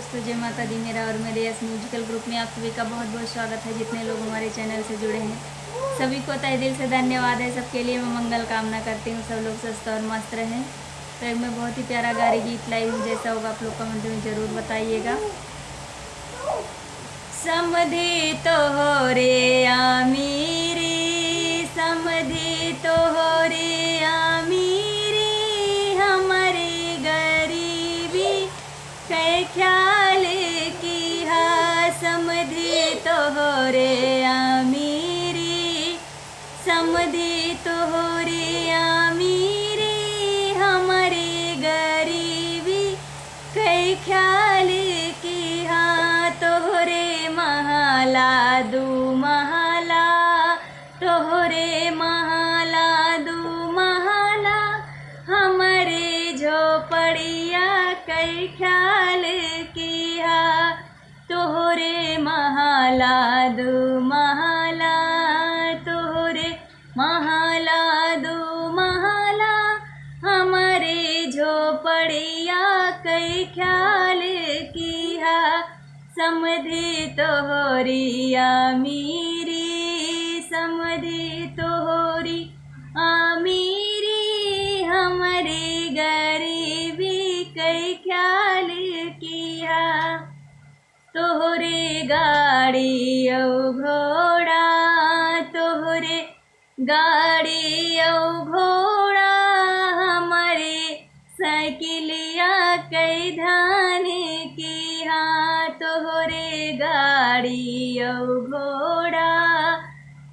दोस्तों, जय माता दी। मेरा और मेरे यस म्यूजिकल ग्रुप में आप सभी का बहुत बहुत स्वागत है। जितने लोग हमारे चैनल से जुड़े हैं सभी को तहे दिल से धन्यवाद है। सबके लिए मैं मंगल कामना करती हूँ, सब लोग स्वस्थ और मस्त रहें। तो एक मैं बहुत ही प्यारा गारी गीत लाई हूँ, जैसा होगा आप लोग कमेंट में ज़रूर बताइएगा। समधि तो हो रे आमीरी, समधि तो हो रे आमीरी, हमारी गरीबी कै ख्याल की हा। समधि तो हो रे आमीरी, समधि तो हो रे आमीरी, हमारी गरीबी कै ख्याल की हा। तोहरे महला दू महला, तोहरे महला दू महला, हमारे झोपड़िया कै ख्याल किया। तोहरे महला दू महला, तोहरे महला दू महला, हमारे झोपड़िया कै ख्याल किया। समधि तोहरी आमीरी, समधि तोहरी आमीरी, हमारी गरीबी कै ख्याल किया। तोहरे गाड़ी औ घोड़ा, तोहरे गाड़ी औ घोड़ा, हमारे साइकिलिया कै धान किया। तोहरे गाड़ी औ घोड़ा,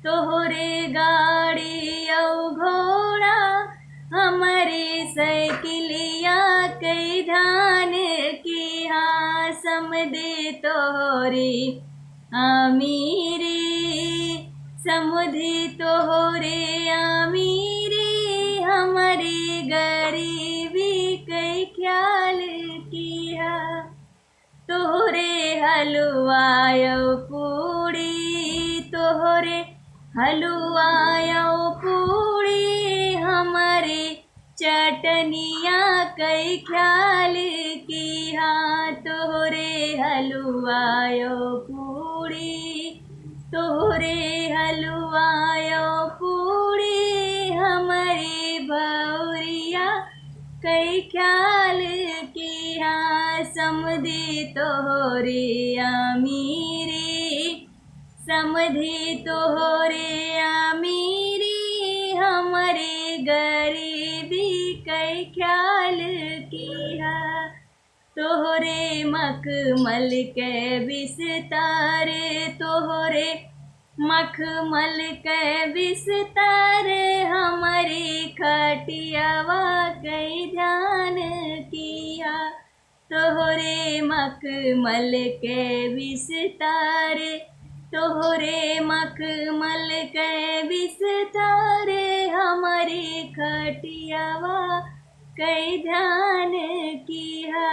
तोहरे गाड़ी औ घोड़ा, हमारे साइकिलिया कै धान किया। समधि तोहरी आमीरी, समधि तोहरे आमीरी, हमारी गरीबी कै ख्याल किया। तोहरे हलवायो पूड़ी, तोहरे हलवायो पूड़ी, हमारे चटनिया कै ख्याल किया। तोहरे हलवायो पूड़ी, तोहरे हलवायो पूड़ी, हमारी भौरिया कै ख्याल किया। समधि तोहरे आमीरी, समधि तोहरे आमीरी, हमारे गरीबी कै ख्याल किया। तोहरे मखमल के बिस्तर, तोहरे मखमल के बिस्तर, हमारी खटियावा कै ध्यान किया। तोहरे मखमल के बिस्तर, तोहरे मखमल के बिस्तर, हमारी खटियावा कै ध्यान किया।